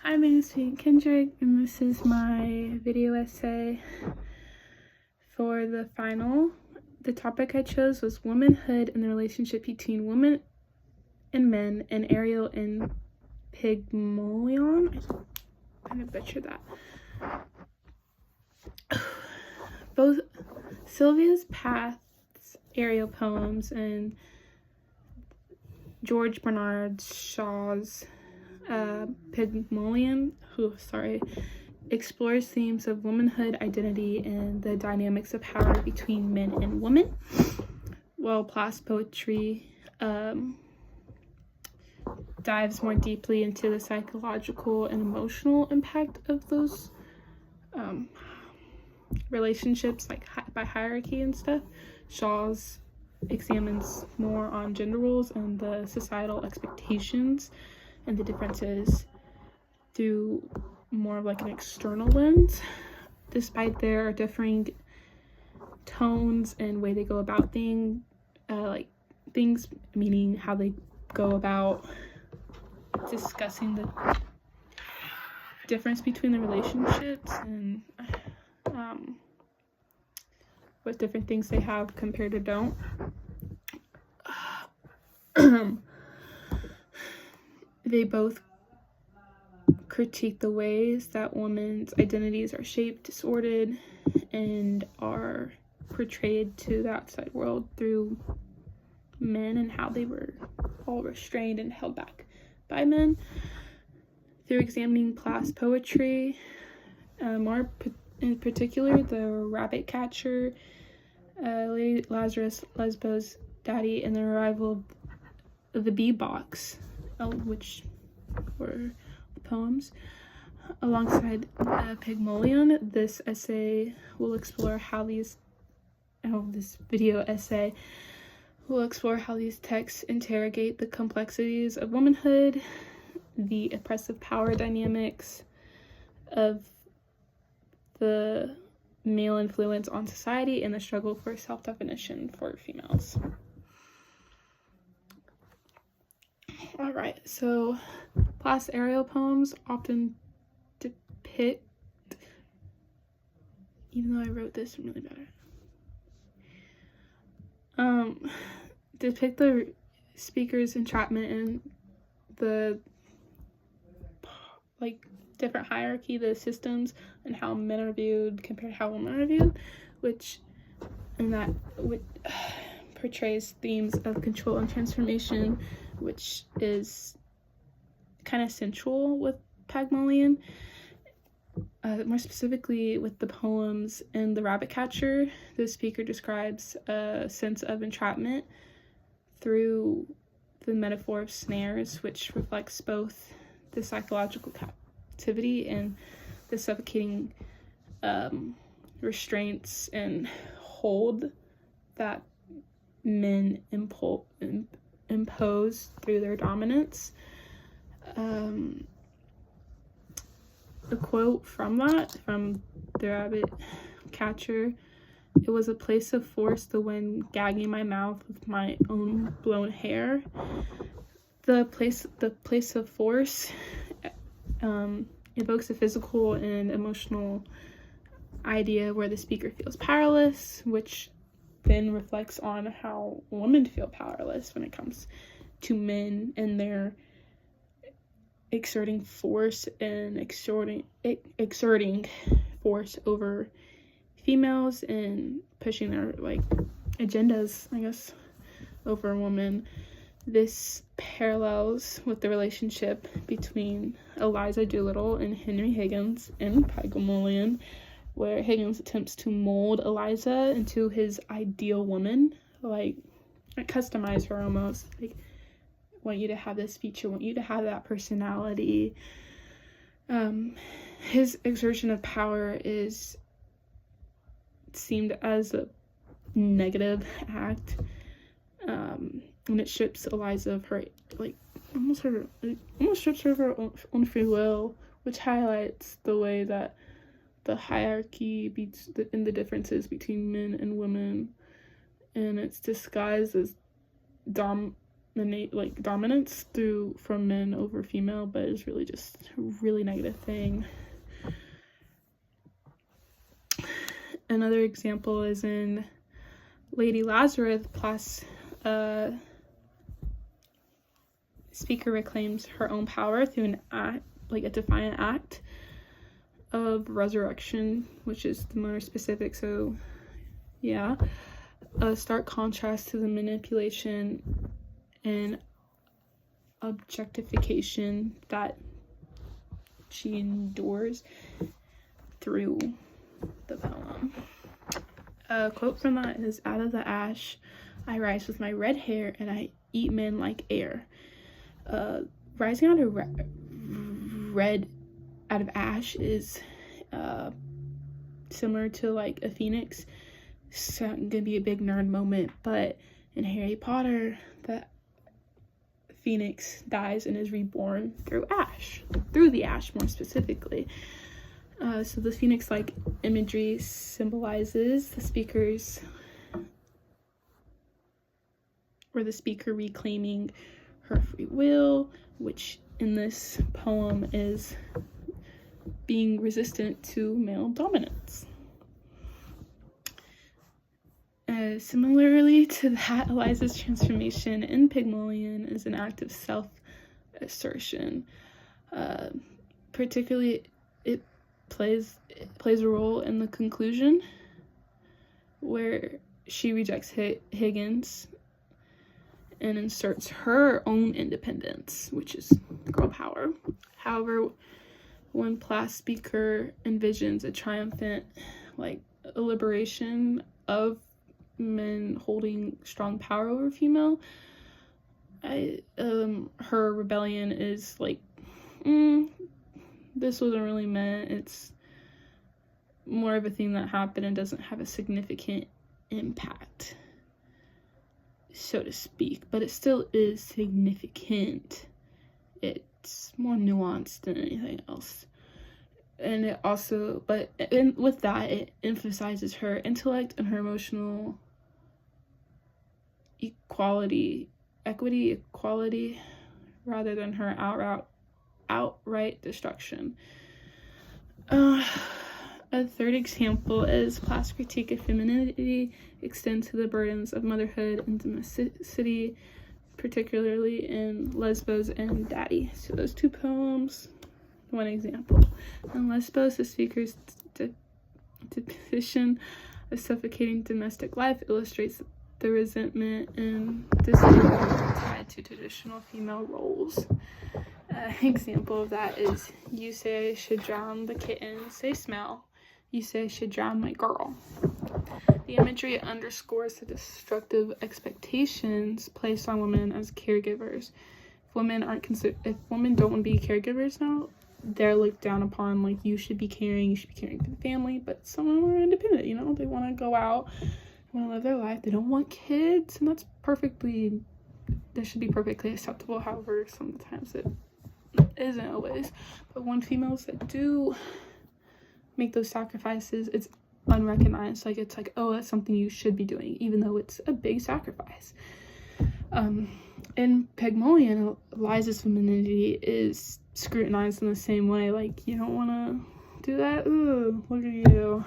Hi, my name is Pete Kendrick, and this is my video essay for the final. The topic I chose was womanhood and the relationship between women and men in Ariel and Pygmalion. I kind of butchered that. Both Sylvia Plath's Ariel poems and George Bernard Shaw's Pygmalion, explores themes of womanhood, identity, and the dynamics of power between men and women, while Plath's poetry dives more deeply into the psychological and emotional impact of those relationships, like by hierarchy and stuff. Shaw's examines more on gender roles and the societal expectations and the differences through more of like an external lens, despite their differing tones and way they go about things, meaning how they go about discussing the difference between the relationships and what different things they have compared to don't. They both critique the ways that women's identities are shaped, disordered, and are portrayed to the outside world through men, and how they were all restrained and held back by men. Through examining Plath's poetry, more in particular the Rabbit Catcher, Lady Lazarus, Lesbo's Daddy, and the arrival of the Bee Box, which were the poems. Alongside Pygmalion, this essay will explore how this video essay will explore how these texts interrogate the complexities of womanhood, the oppressive power dynamics of the male influence on society, and the struggle for self-definition for females. Alright, so Plath's Ariel poems often depict, even though I wrote this really bad, depict the speaker's entrapment and the different hierarchy, the systems, and how men are viewed compared to how women are viewed, which portrays themes of control and transformation, which is kind of central with Pygmalion. More specifically with the poems in The Rabbit Catcher, the speaker describes a sense of entrapment through the metaphor of snares, which reflects both the psychological captivity and the suffocating restraints and hold that men impose through their dominance. A quote from The Rabbit Catcher: "It was a place of force, the wind gagging my mouth with my own blown hair." The place of force evokes a physical and emotional idea where the speaker feels powerless, which then reflects on how women feel powerless when it comes to men and their exerting force and exerting force over females and pushing their agendas, I guess, over women. This parallels with the relationship between Eliza Doolittle and Henry Higgins in Pygmalion, where Higgins attempts to mold Eliza into his ideal woman, customize her almost, want you to have this feature, want you to have that personality. His exertion of power is seen as a negative act, and it strips Eliza of her, almost strips her of her own free will, which highlights the way that the hierarchy and the differences between men and women, and it's disguised as like dominance from men over female, but it's really just a really negative thing. Another example is in Lady Lazarus plus speaker reclaims her own power through an act, like a defiant act of resurrection, which is the more specific. So yeah, a stark contrast to the manipulation and objectification that she endures through the poem. A quote from that is, "Out of the ash I rise with my red hair, and I eat men like air." Rising out of out of ash is similar to like a phoenix. It's gonna be a big nerd moment, but in Harry Potter, the phoenix dies and is reborn through the ash more specifically. So the phoenix-like imagery symbolizes the speaker reclaiming her free will, which in this poem is being resistant to male dominance. Similarly to that, Eliza's transformation in Pygmalion is an act of self-assertion. Particularly, it plays a role in the conclusion, where she rejects Higgins and inserts her own independence, which is girl power. However, when Plas Speaker envisions a triumphant, like, a liberation of men holding strong power over female, her rebellion is like, this wasn't really meant. It's more of a thing that happened and doesn't have a significant impact, so to speak, but it still is significant. It's more nuanced than anything else. And it also, with that, it emphasizes her intellect and her emotional equality, rather than her outright destruction. A third example is Plas' critique of femininity extends to the burdens of motherhood and domesticity, particularly in Lesbos and Daddy. So those two poems, one example. In Lesbos, the speaker's depiction of suffocating domestic life illustrates the resentment and disapproval tied to traditional female roles. An example of that is, "You say I should drown the kittens they smell. You say I should drown my girl." The imagery underscores the destructive expectations placed on women as caregivers. If women don't want to be caregivers now, they're looked down upon, like, you should be caring for the family. But some of them are independent, they want to go out, want to live their life, they don't want kids, and that should be perfectly acceptable. However, sometimes it isn't always. But when females that do make those sacrifices, it's unrecognized. Like, it's like, oh, that's something you should be doing, even though it's a big sacrifice. In Pygmalion, Eliza's femininity is scrutinized in the same way. Like, you don't want to do that? Ooh, look at you.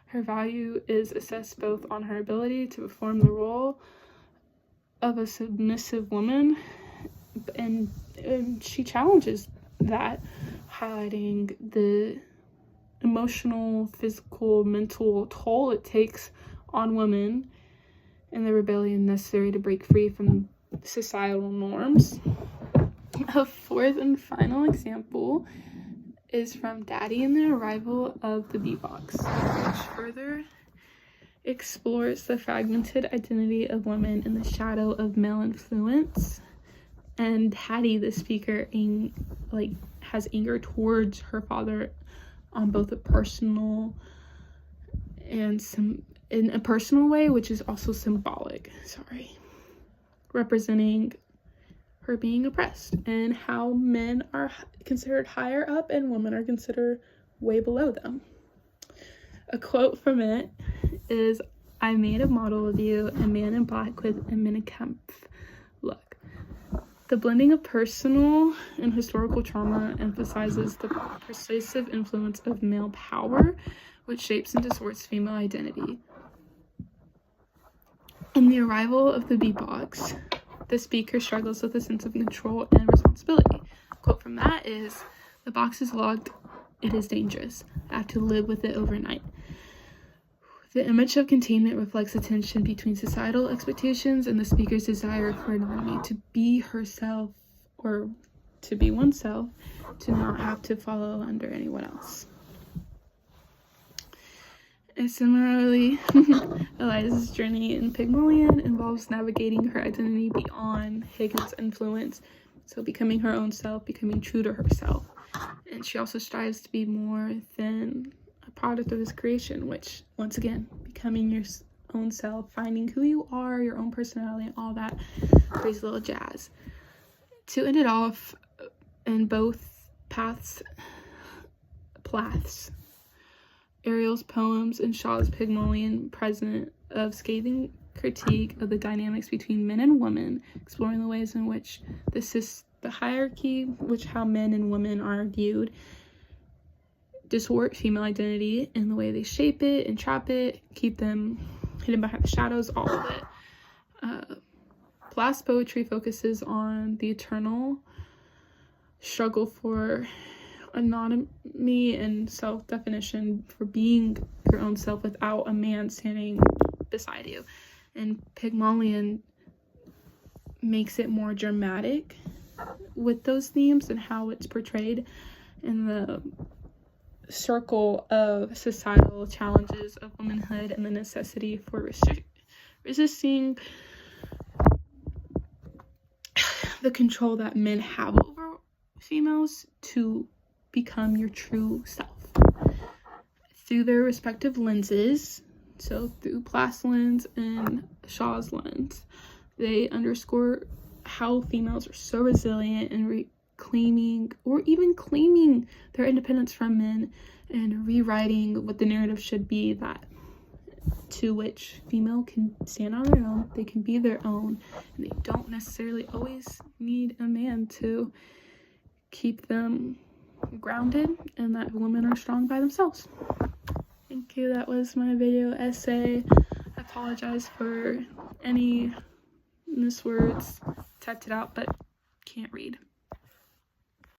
Her value is assessed both on her ability to perform the role of a submissive woman, and she challenges that, highlighting the emotional, physical, mental toll it takes on women and the rebellion necessary to break free from societal norms. A fourth and final example is from Daddy and the Arrival of the Bebox, which further explores the fragmented identity of women in the shadow of male influence. And Hattie, the speaker, has anger towards her father on both a personal and in a personal way, which is also symbolic, representing her being oppressed, and how men are considered higher up and women are considered way below them. A quote from it is, "I made a model of you, a man in black with a Minnekampf look. The blending of personal and historical trauma emphasizes the persuasive influence of male power, which shapes and distorts female identity. In the arrival of the beatbox, the speaker struggles with a sense of control and responsibility. A quote from that is, "The box is locked, it is dangerous. I have to live with it overnight." The image of containment reflects the tension between societal expectations and the speaker's desire for autonomy, to be herself, or to be oneself, to not have to follow under anyone else. And similarly, Eliza's journey in Pygmalion involves navigating her identity beyond Higgins' influence, so becoming her own self, becoming true to herself. And she also strives to be more than a product of his creation, which, once again, becoming your own self, finding who you are, your own personality, all that crazy little jazz. To end it off, in both Plath's, Ariel's poems and Shaw's Pygmalion present of scathing critique of the dynamics between men and women, exploring the ways in which the hierarchy, which how men and women are viewed, distort female identity in the way they shape it, entrap it, keep them hidden behind the shadows, all of it. Plath's poetry focuses on the eternal struggle for autonomy and self-definition, for being your own self without a man standing beside you. And Pygmalion makes it more dramatic with those themes and how it's portrayed in the circle of societal challenges of womanhood and the necessity for resisting the control that men have over females to become your true self through their respective lenses. So through Plath's lens and Shaw's lens, they underscore how females are so resilient and reclaiming or even claiming their independence from men and rewriting what the narrative should be, that to which female can stand on their own, they can be their own, and they don't necessarily always need a man to keep them grounded, and that women are strong by themselves. Thank you. That was my video essay. I apologize for any miswords, typed it out but can't read.